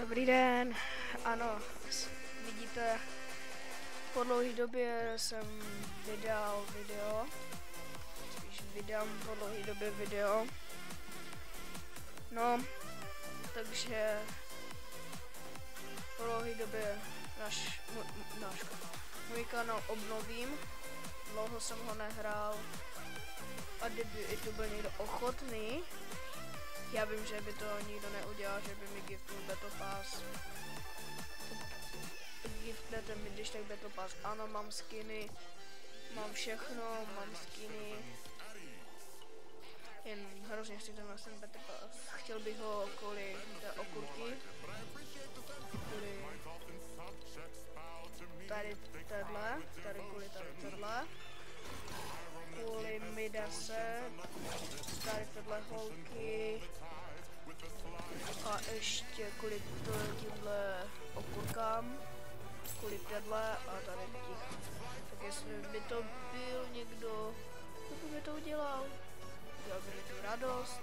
Dobrý den, ano, vidíte, po dlouhé době jsem vydal video, spíš vydám po dlouhé době video, no, takže po dlouhé době můj kanál obnovím, dlouho jsem ho nehrál a kdyby i to byl někdo ochotný, já vím, že by to nikdo neudělal, že by mi giftnul Battle Pass. Giftnete mi když tak Battle Pass. Ano, mám skiny, mám všechno, mám skiny. Jen hrozně chci ten Battle Pass. Chtěl bych ho kvůli té okurky. Kvůli tady kvůli tohle. Kvůli Midase, tady tohle holky a ještě kvůli tímhle okurkám, kvůli téhle a tady těch. Tak jestli by to byl někdo, kdo by to udělal, udělal by mi tu radost.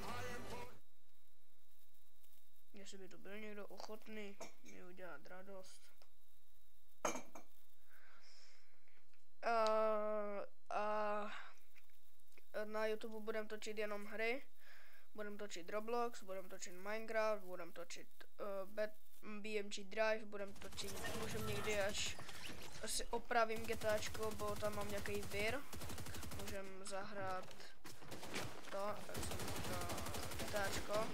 Jestli by to byl někdo ochotný mi udělat radost. Na YouTube budem točit jenom hry, budem točit Roblox, budem točit Minecraft, budem točit BMG Drive, budem točit, můžem někdy až asi opravím GTAčko, bo tam mám nějaký vir, můžem zahrát to, tak jsem to GTAčko.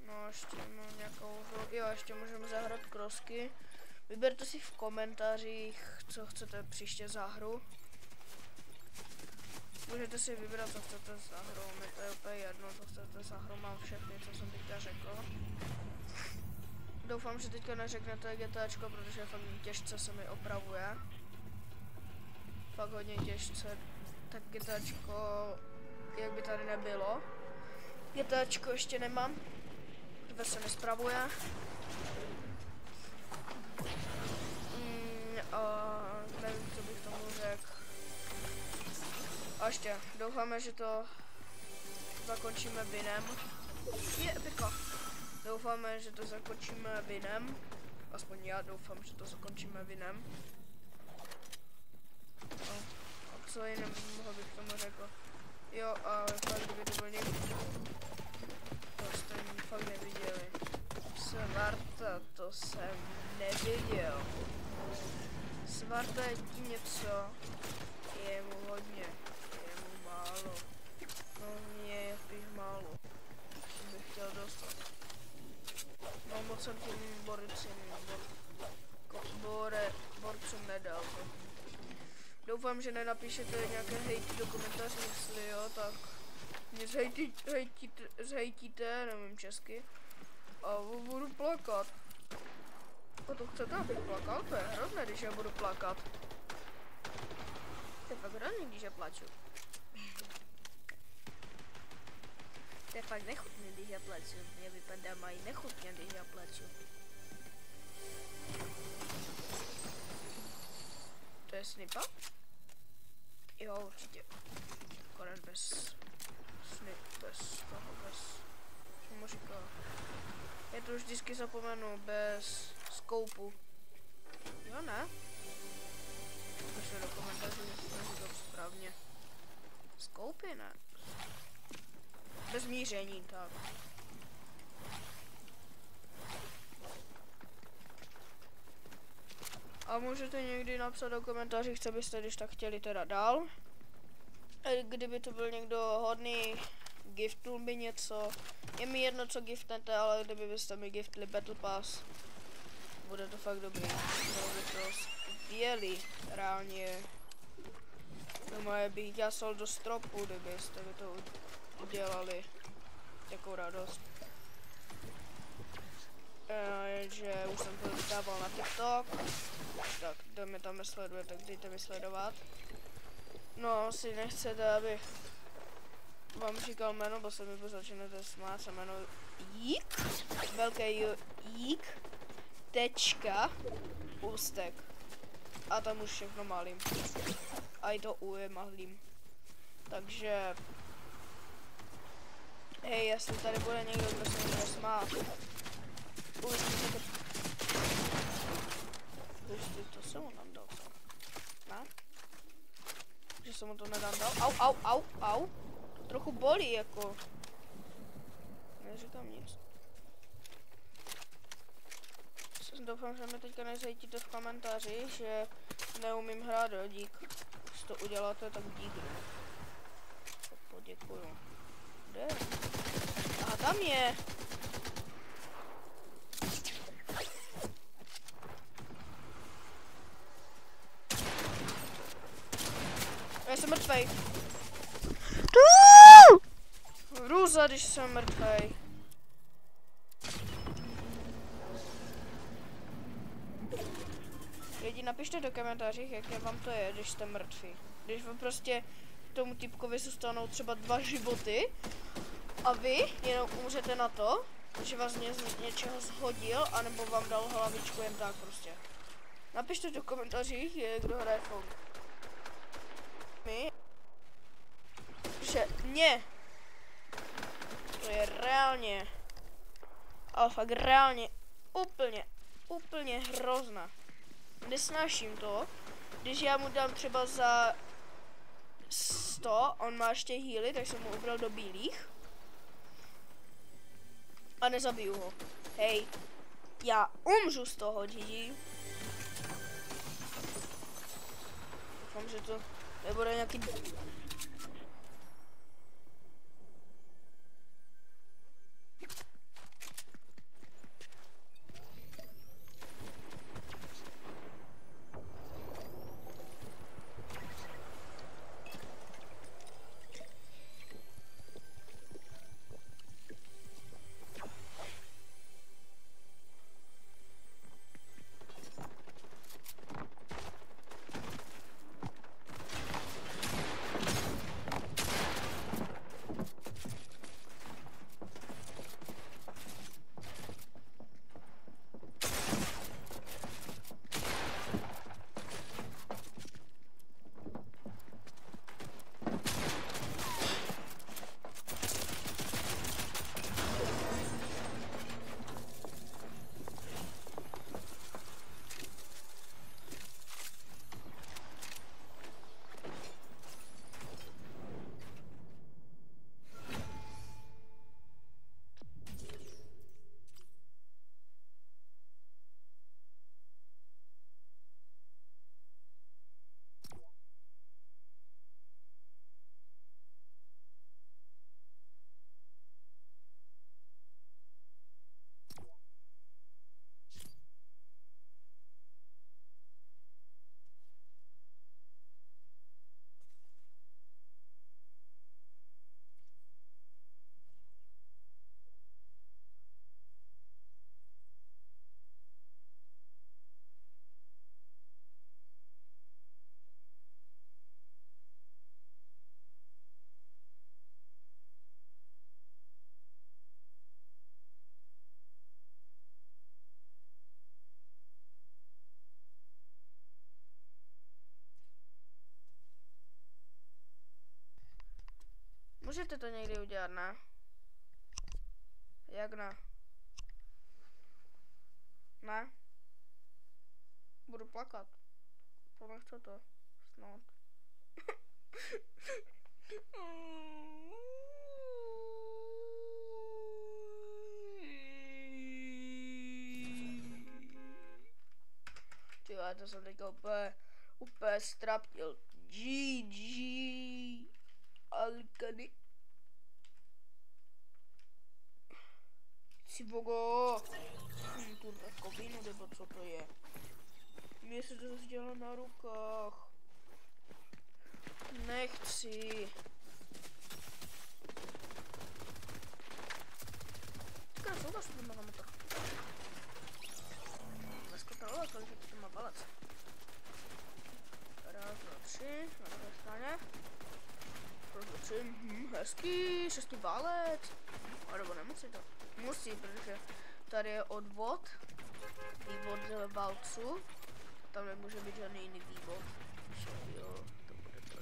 No ještě mám nějakou hru, jo ještě můžeme zahrát krosky. Vyberte si v komentářích, co chcete příště za hru. Můžete si vybrat, co chcete za hru, mi to je úplně jedno, co chcete za hru, mám všechny, co jsem teďka řekl. Doufám, že teďka neřeknete GTAčko, protože fakt těžce se mi opravuje. Fakt hodně těžce, tak GTAčko, jak by tady nebylo. GTAčko ještě nemám, protože se mi spravuje. Nevím, co bych tomu řekl. A ještě, doufáme, že to zakončíme vinem. Je epika. Doufáme, že to zakončíme vinem. Aspoň já doufám, že to zakončíme vinem. A co jiného bych tomu řekl. Jo, a fakt kdyby to byl někdo. To jste fakt neviděli. Svarta, to jsem neviděl. Svarta je tím něco, je mu hodně, je mu málo. No mě je spíš málo, bych chtěl dostat. No moc jsem tím borcům nedal. Doufám, že nenapíšete nějaké hejty do komentářů, jestli jo, tak mě zhejtíte, nevím česky. A budu plakat. A to chcete, abych plakal? To je hrozné, když já budu plakat. To je fakt hrozné, když já plaču. To je fakt nechutné, když já plaču. Já vypadám i nechutně, když já plaču. To je snipa? Jo, určitě. Akorát bez čemu říká. Já to už vždycky zapomenu, bez skoupu. Jo, ne? Pošli do komentářů, jestli to říkám správně. Skoupy, ne? Bez míření, tak. A můžete někdy napsat do komentářích, co byste když tak chtěli teda dál. A kdyby to byl někdo hodný, giftnul by něco. Je mi jedno, co giftnete, ale kdyby byste mi giftli Battle Pass, bude to fakt dobrý. Bylo by to skvělý, reálně. Normálně bych jasal do stropu, kdybyste by to udělali. Jakou radost. Že už jsem to dával na TikTok. Tak, kdo mě tam nesleduje, tak dejte mi sledovat. No, si nechcete, abych vám říkal jméno, bo se mi začnete smát, se jméno Jík, velký Jík, tečka, ústek. A tam už všechno malým. A i to U je mahlým. Takže hej, Hej, jestli tady bude někdo, kdo se mě smát. Uvidíte to. To jsem mu tam dal. Ne? Že jsem mu to nedám dal. Au. To trochu bolí, jako. Neříkám nic. Doufám, že mi teďka nezajtíte v komentáři, že neumím hrát, jo, dík. Když to uděláte, tak dík. Poděkuju. Kde? Aha, tam je. Já jsem mrtvej. Hrůza, když jsem mrtvej. Lidi, napište do komentářích, jaké vám to je, když jste mrtví. Když vám prostě tomu typkovi zůstanou třeba 2 životy a vy jenom umřete na to, že vás z něčeho zhodil, anebo vám dal hlavičku jen tak prostě. Napište do komentářích, kdo hraje Fong. Že mě to je reálně, ale fakt reálně úplně hrozné. Nesnáším to, když já mu dám třeba za 100, on má ještě healy, tak jsem mu ubral do bílých a nezabiju ho. Hej, já umřu z toho, GG. Doufám, že to nebude nějaký... Můžete to někdy udělat, ne? Jak ne? Ne? Budu plakat. To nechce to. Snad. Tyjo, to jsem teďka úplně strapnil. GG. Alkany. Si bogo. Tu rakovinu, nebo co to je? Mně se to zase dělá na rukách. Nechci. Teďka jsou to špůl na motor. Zkontrolovat, kolik to má palec. Raz, dva, tři, na druhé straně. Hezký, 6 válec. A nebo nemusí to. Musí, protože tady je odvod. Vývod válců. Tam nemůže být žádný jiný vývod. Jo, to bude 3.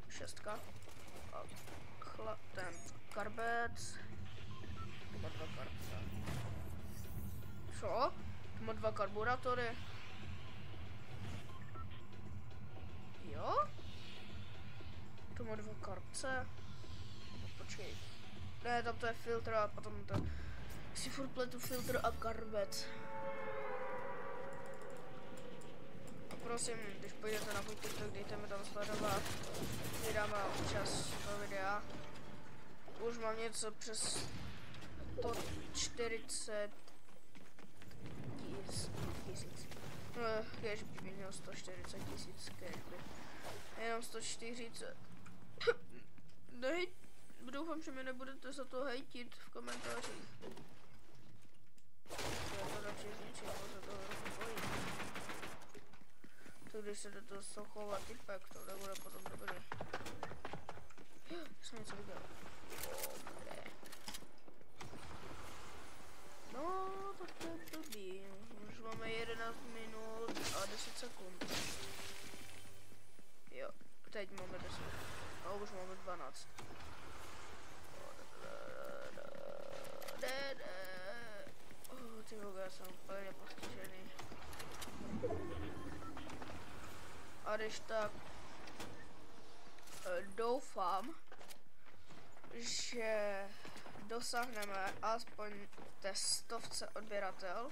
6. A ten karbec. Tu má 2 karce. Co? Tu má 2 karburátory. Jo? Tu má 2 karce. Počkej. Ne, tam to je filtr a potom to... Si furt pletu filtr a karbec. A prosím, když půjdete na můj TikTok, dejte mi tam sledovat. Vydáme občas to videa. Už mám něco přes 140 tisíc. No, kež by měl 140 tisíc, kež by. Jenom 140. Doufám, že mi nebudete za to hejtit v komentářích. Já to radši zničím, se toho bojím. To když se do toho sochovat typek, to nebude potom dobrý. Jsem něco viděl. Dobré. No, tak to je blbý. Už máme 11 minut a 10 sekund. Jo, teď máme 10. A už máme 12. Ty voga, já jsem úplně postižený. A když tak doufám, že dosáhneme aspoň té 100 odběratel,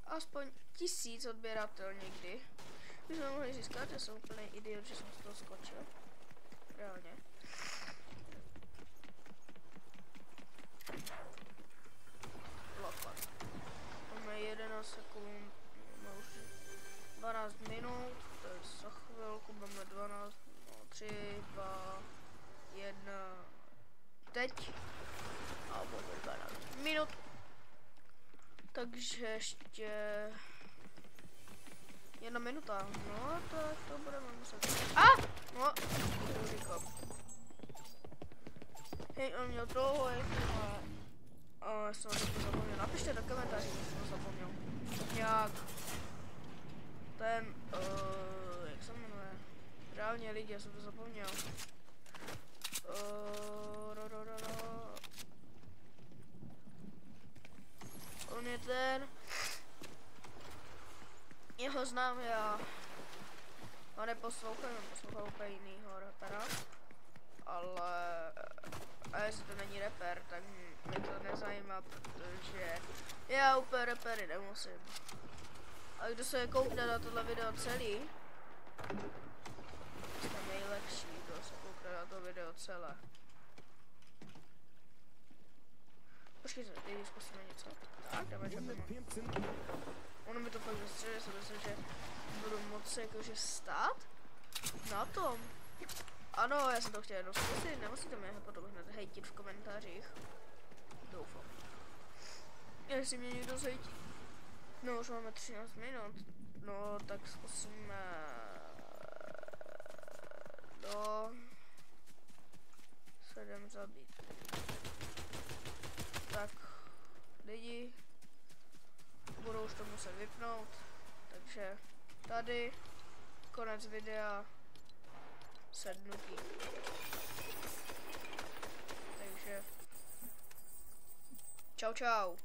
aspoň 1000 odběratel někdy. My jsme mohli získat, já jsem úplný idiot, že jsem z toho skočil. Reálně. Lokat. Máme 11 sekund, máme už 12 minut, to je za chvilku, máme 12, no, 3, 2, 1, teď. A máme 12 minut. Takže ještě 1 minuta, no tak to budeme muset. No, to říkám. Hej, on měl dlouho, já jsem to zapomněl. Napište do komentářů, že jsem to zapomněl. Jak ten, jak se jmenuje? Reálně lidi, já jsem to zapomněl. On je ten, jeho znám já. Ho neposlouchám, poslouchám úplně jinýho rapera. Ale a jestli to není rapper, tak mě to nezajímá, protože já úplně rapery nemusím. A kdo se koukne na tohle video celý, jste nejlepší, kdo se koukne na to video celé. Počkejte, teď zkusíme něco. Tak, jdeme čapima. Ono mi to fakt zastřeluje, jsem myslím, že budu moci jakože stát na tom. Ano, já jsem to chtěl jenom zkusit, nemusíte mě potom hned hejtit v komentářích. Doufám. Jestli mě někdo zhejtí. No, už máme 13 minut. No, tak zkusíme... do... 7 zabít. Tak, lidi budou už to muset vypnout. Takže tady konec videa. Sednutí. Takže čau čau.